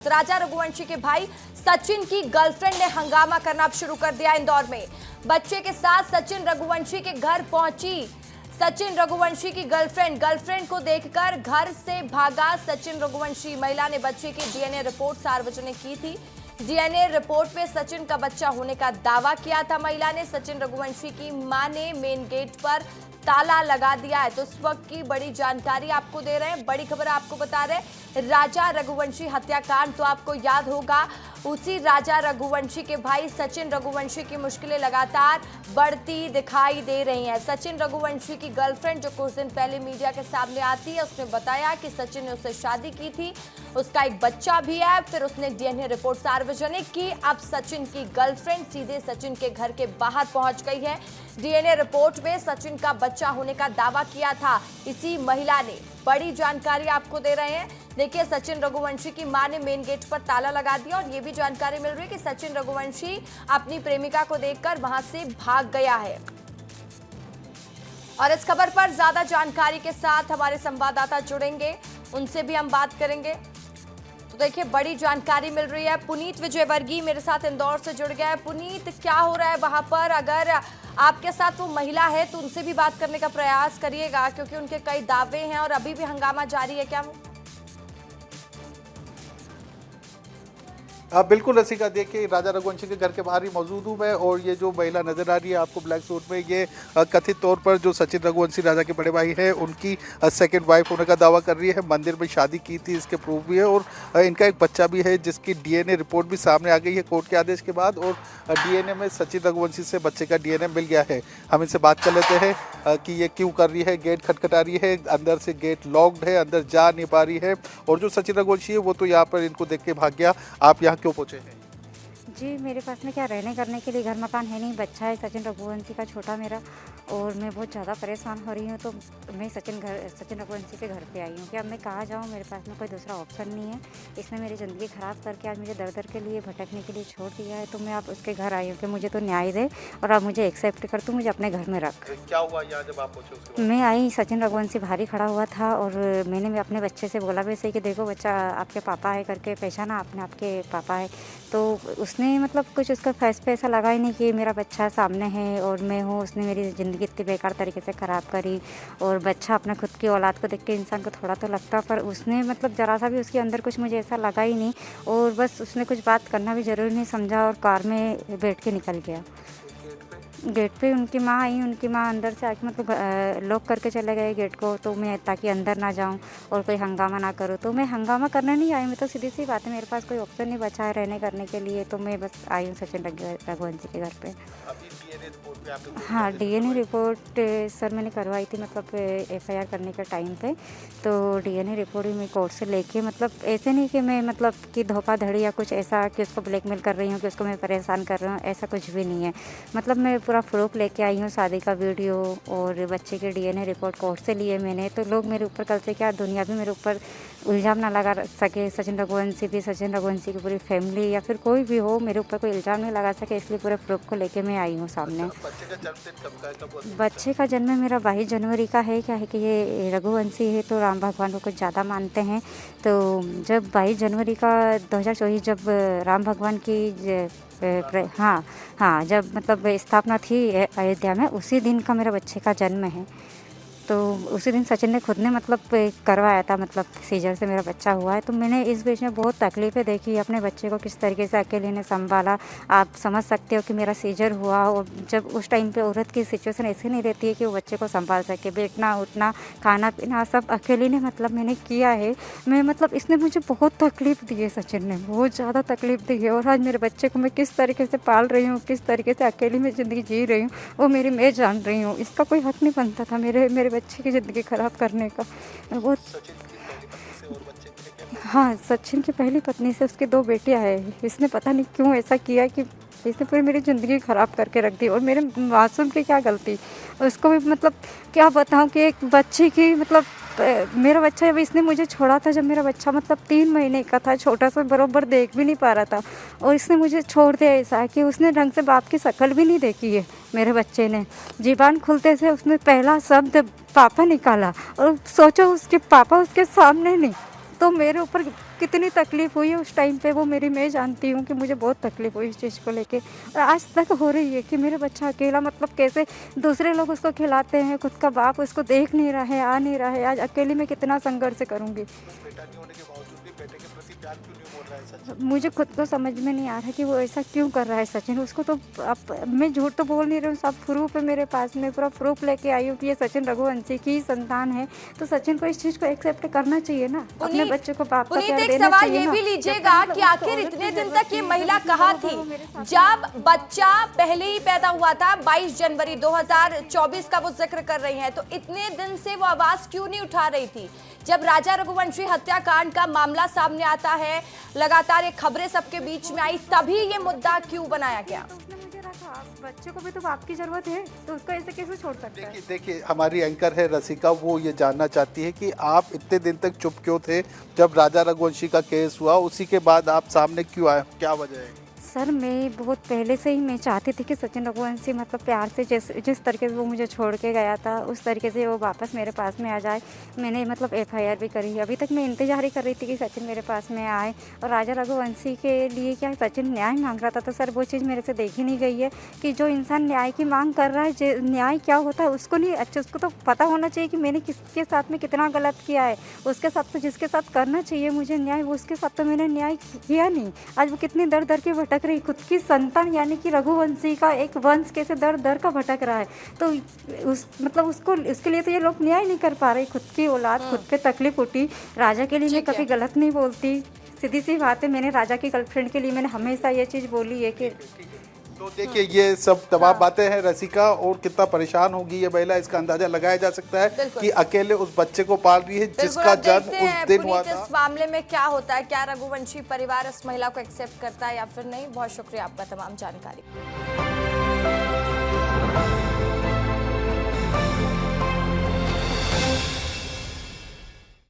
राजा रघुवंशी के भाई सचिन की गर्लफ्रेंड ने हंगामा करना अब शुरू कर दिया। इंदौर में बच्चे के साथ सचिन रघुवंशी के घर पहुंची सचिन रघुवंशी की गर्लफ्रेंड को देखकर घर से भागा सचिन रघुवंशी। महिला ने बच्चे की डीएनए रिपोर्ट सार्वजनिक की थी। डीएनए रिपोर्ट में सचिन का बच्चा होने का दावा किया था। महिला ने सचिन रघुवंशी की मां ने मेन गेट पर ताला लगा दिया है। तो इस वक्त की बड़ी जानकारी आपको दे रहे हैं, बड़ी खबर आपको बता रहे हैं। राजा रघुवंशी हत्याकांड तो आपको याद होगा, उसी राजा रघुवंशी के भाई सचिन रघुवंशी की मुश्किलें लगातार बढ़ती दिखाई दे रही हैं। सचिन रघुवंशी की गर्लफ्रेंड जो कुछ दिन पहले मीडिया के सामने आती है, उसने बताया कि सचिन ने उससे शादी की थी, उसका एक बच्चा भी है। फिर उसने डीएनए रिपोर्ट सार्वजनिक की। अब सचिन की गर्लफ्रेंड सीधे सचिन के घर के बाहर पहुंच गई है। डीएनए रिपोर्ट में सचिन का बच्चा होने का दावा किया था इसी महिला ने। बड़ी जानकारी आपको दे रहे हैं। देखिए, सचिन रघुवंशी की मां ने मेन गेट पर ताला लगा दिया और ये भी जानकारी मिल रही है कि सचिन रघुवंशी अपनी प्रेमिका को देखकर वहां से भाग गया है। और इस खबर पर ज्यादा जानकारी के साथ हमारे संवाददाता जुड़ेंगे, उनसे भी हम बात करेंगे। तो देखिए, बड़ी जानकारी मिल रही है। पुनीत विजयवर्गीय मेरे साथ इंदौर से जुड़ गया है। पुनीत, क्या हो रहा है वहां पर? अगर आपके साथ वो महिला है तो उनसे भी बात करने का प्रयास करिएगा, क्योंकि उनके कई दावे हैं और अभी भी हंगामा जारी है। क्या वो? बिल्कुल रसिका, देखिए राजा रघुवंशी के घर के बाहर ही मौजूद हूँ मैं, और ये जो महिला नजर आ रही है आपको ब्लैक सूट में, ये कथित तौर पर जो सचिन रघुवंशी राजा के बड़े भाई हैं उनकी सेकंड वाइफ होने का दावा कर रही है। मंदिर में शादी की थी, इसके प्रूफ भी है, और इनका एक बच्चा भी है जिसकी डीएनए रिपोर्ट भी सामने आ गई है कोर्ट के आदेश के बाद। और डीएनए में सचिन रघुवंशी से बच्चे का डीएनए मिल गया है। हम इनसे बात कर लेते हैं कि ये क्यों कर रही है। गेट खटखटा रही है, अंदर से गेट लॉक्ड है, अंदर जा नहीं पा रही है, और जो सचिन रघुवंशी है वो तो यहाँ पर इनको देख के भाग गया। आप यहाँ क्यों पहुंचे हैं? जी, मेरे पास में क्या रहने करने के लिए घर मकान है नहीं, बच्चा है सचिन रघुवंशी का छोटा मेरा, और मैं बहुत ज़्यादा परेशान हो रही हूँ। तो मैं सचिन रघुवंशी के घर पे आई हूँ कि अब मैं कहाँ जाऊँ, मेरे पास में कोई दूसरा ऑप्शन नहीं है। इसने मेरी ज़िंदगी ख़राब करके आज मुझे दर दर के लिए भटकने के लिए छोड़ दिया है। तो मैं आप उसके घर आई हूँ कि मुझे तो न्याय दे और आप मुझे एक्सेप्ट कर, तू मुझे अपने घर में रख। क्या हुआ यहाँ जब आप पहुँचे? मैं आई, सचिन रघुवंशी भारी खड़ा हुआ था और मैंने अपने बच्चे से बोला वैसे कि देखो बच्चा आपके पापा है करके, पहचाना आपने आपके पापा है। तो उसने मतलब कुछ उसका फेस पे ऐसा लगा ही नहीं कि मेरा बच्चा सामने है और मैं हूँ। उसने मेरी ज़िंदगी इतनी बेकार तरीके से ख़राब करी, और बच्चा अपना खुद की औलाद को देख के इंसान को थोड़ा तो लगता, पर उसने मतलब ज़रा सा भी उसके अंदर कुछ मुझे ऐसा लगा ही नहीं। और बस उसने कुछ बात करना भी ज़रूरी नहीं समझा और कार में बैठ के निकल गया। गेट पे उनकी माँ आई, उनकी माँ अंदर से आके मतलब लॉक करके चले गए गेट को, तो मैं ताकि अंदर ना जाऊं और कोई हंगामा ना करूं। तो मैं हंगामा करने नहीं आई, मैं तो सीधी सी बात है, मेरे पास कोई ऑप्शन नहीं बचा है रहने करने के लिए। तो मैं बस आई हूँ सचिन रघुवंशी के घर पे। हाँ, डीएनए रिपोर्ट सर मैंने करवाई थी, मतलब एफआईआर करने के टाइम पे। तो डीएनए रिपोर्ट भी मैं कोर्ट से लेके, मतलब ऐसे नहीं कि मैं मतलब कि धोखाधड़ी या कुछ ऐसा कि उसको ब्लैकमेल कर रही हूँ, कि उसको मैं परेशान कर रहा हूँ, ऐसा कुछ भी नहीं है। मतलब मैं पूरा प्रूफ लेके आई हूँ, शादी का वीडियो और बच्चे के डीएनए रिपोर्ट कोर्ट से लिए मैंने। तो लोग मेरे ऊपर कल से क्या दुनिया भी मेरे ऊपर इल्ज़ाम ना लगा सके, सचिन रघुवंशी भी, सचिन रघुवंशी की पूरी फैमिली या फिर कोई भी हो, मेरे ऊपर कोई इल्ज़ाम नहीं लगा सके, इसलिए पूरे प्रूफ को लेके मैं आई हूँ सामने। बच्चे का जन्म मेरा 22 जनवरी का है। क्या है कि ये रघुवंशी है तो राम भगवान को कुछ ज़्यादा मानते हैं। तो जब 22 जनवरी का 2024 जब राम भगवान की हाँ जब मतलब स्थापना थी अयोध्या में, उसी दिन का मेरा बच्चे का जन्म है। तो उसी दिन सचिन ने खुद ने मतलब करवाया था, मतलब सीजर से मेरा बच्चा हुआ है। तो मैंने इस बीच में बहुत तकलीफ़ें देखी, अपने बच्चे को किस तरीके से अकेले ने संभाला। आप समझ सकते हो कि मेरा सीजर हुआ, और जब उस टाइम पे औरत की सिचुएशन ऐसी नहीं रहती है कि वो बच्चे को संभाल सके, बैठना उठना खाना पीना सब अकेले ने मतलब मैंने किया है। मैं मतलब इसने मुझे बहुत तकलीफ़ दी है, सचिन ने बहुत ज़्यादा तकलीफ़ दी है। और आज मेरे बच्चे को मैं किस तरीके से पाल रही हूँ, किस तरीके से अकेली में ज़िंदगी जी रही हूँ, वो मेरी मैं जान रही हूँ। इसका कोई हक नहीं बनता था मेरे बच्चे की ज़िंदगी ख़राब करने का। वो हाँ, सचिन की पहली पत्नी से उसके 2 बेटियां हैं। इसने पता नहीं क्यों ऐसा किया कि इसने पूरी मेरी ज़िंदगी ख़राब करके रख दी। और मेरे मासूम की क्या गलती, उसको भी मतलब क्या बताऊं कि एक बच्चे की मतलब मेरा बच्चा जब इसने मुझे छोड़ा था, जब मेरा बच्चा मतलब 3 महीने का था, छोटा सा, बरोबर देख भी नहीं पा रहा था, और इसने मुझे छोड़ दिया ऐसा कि उसने ढंग से बाप की शक्ल भी नहीं देखी है। मेरे बच्चे ने ज़ुबान खुलते से उसने पहला शब्द पापा निकाला, और सोचो उसके पापा उसके सामने नहीं। तो मेरे ऊपर कितनी तकलीफ़ हुई उस टाइम पे वो मेरी मैं जानती हूँ कि मुझे बहुत तकलीफ़ हुई इस चीज़ को लेके, और आज तक हो रही है कि मेरा बच्चा अकेला, मतलब कैसे दूसरे लोग उसको खिलाते हैं, खुद का बाप उसको देख नहीं रहा है, आ नहीं रहा है, आज अकेले में कितना संघर्ष करूँगी। बेटा नहीं होने के बावजूद भी बेटे के प्रति प्यार क्यों नहीं बोल रहा है सचिन? मुझे खुद को समझ में नहीं आ रहा कि वो ऐसा क्यों कर रहा है सचिन। उसको तो अब मैं झूठ तो बोल नहीं रही हूँ, सब प्रूफ है मेरे पास में, पूरा प्रूफ लेके आई हूँ कि ये सचिन रघुवंशी की ही संतान है। तो सचिन को इस चीज़ को एक्सेप्ट करना चाहिए ना, अपने बच्चे को बाप का पुनीत, प्यार एक देना सवाल चाहिए ये ना। भी लीजिएगा कि आखिर इतने दिन तक ये महिला कहाँ थी? जब बच्चा पहले ही पैदा हुआ था 22 जनवरी 2024 का वो जिक्र कर रही हैं, तो इतने दिन से वो आवाज क्यों नहीं उठा रही थी? जब राजा रघुवंशी हत्याकांड का मामला सामने आता है, लगातार ये खबरें सबके बीच में आई, तभी ये मुद्दा क्यों बनाया गया? तो उसने मुझे रखा, बच्चे को भी तो बाप की जरूरत है, तो उसको ऐसे कैसे छोड़ सकता है? देखिए हमारी एंकर है रसिका, वो ये जानना चाहती है कि आप इतने दिन तक चुप क्यों थे? जब राजा रघुवंशी का केस हुआ उसी के बाद आप सामने क्यों आए, क्या वजह है? सर मैं बहुत पहले से ही मैं चाहती थी कि सचिन रघुवंशी मतलब प्यार से जिस तरीके से वो मुझे छोड़ के गया था उस तरीके से वो वापस मेरे पास में आ जाए। मैंने मतलब एफआईआर भी करी है, अभी तक मैं इंतजार ही कर रही थी कि सचिन मेरे पास में आए। और राजा रघुवंशी के लिए क्या सचिन न्याय मांग रहा था, तो सर वो चीज़ मेरे से देखी नहीं गई है कि जो इंसान न्याय की मांग कर रहा है, न्याय क्या होता है उसको नहीं, अच्छा उसको तो पता होना चाहिए कि मैंने किसके साथ में कितना गलत किया है। उसके साथ तो जिसके साथ करना चाहिए मुझे न्याय, वो उसके साथ तो मैंने न्याय किया नहीं। आज वो कितनी दर दर के भटक रही, खुद की संतान यानी कि रघुवंशी का एक वंश कैसे दर दर का भटक रहा है, तो उस मतलब उसको उसके लिए तो ये लोग न्याय नहीं कर पा रहे। खुद की औलाद खुद पे तकलीफ उठी, राजा के लिए मैं कभी गलत नहीं बोलती, सीधी सी बात है। मैंने राजा की गर्लफ्रेंड के लिए मैंने हमेशा ये चीज़ बोली है कि तो देखिए ये सब तमाम बातें हैं रसिका, और कितना परेशान होगी ये महिला इसका अंदाजा लगाया जा सकता है कि अकेले उस बच्चे को पाल रही है जिसका जन्म उस दिन हुआ था। इस मामले में क्या होता है, क्या रघुवंशी परिवार इस महिला को एक्सेप्ट करता है या फिर नहीं? बहुत शुक्रिया आपका तमाम जानकारी।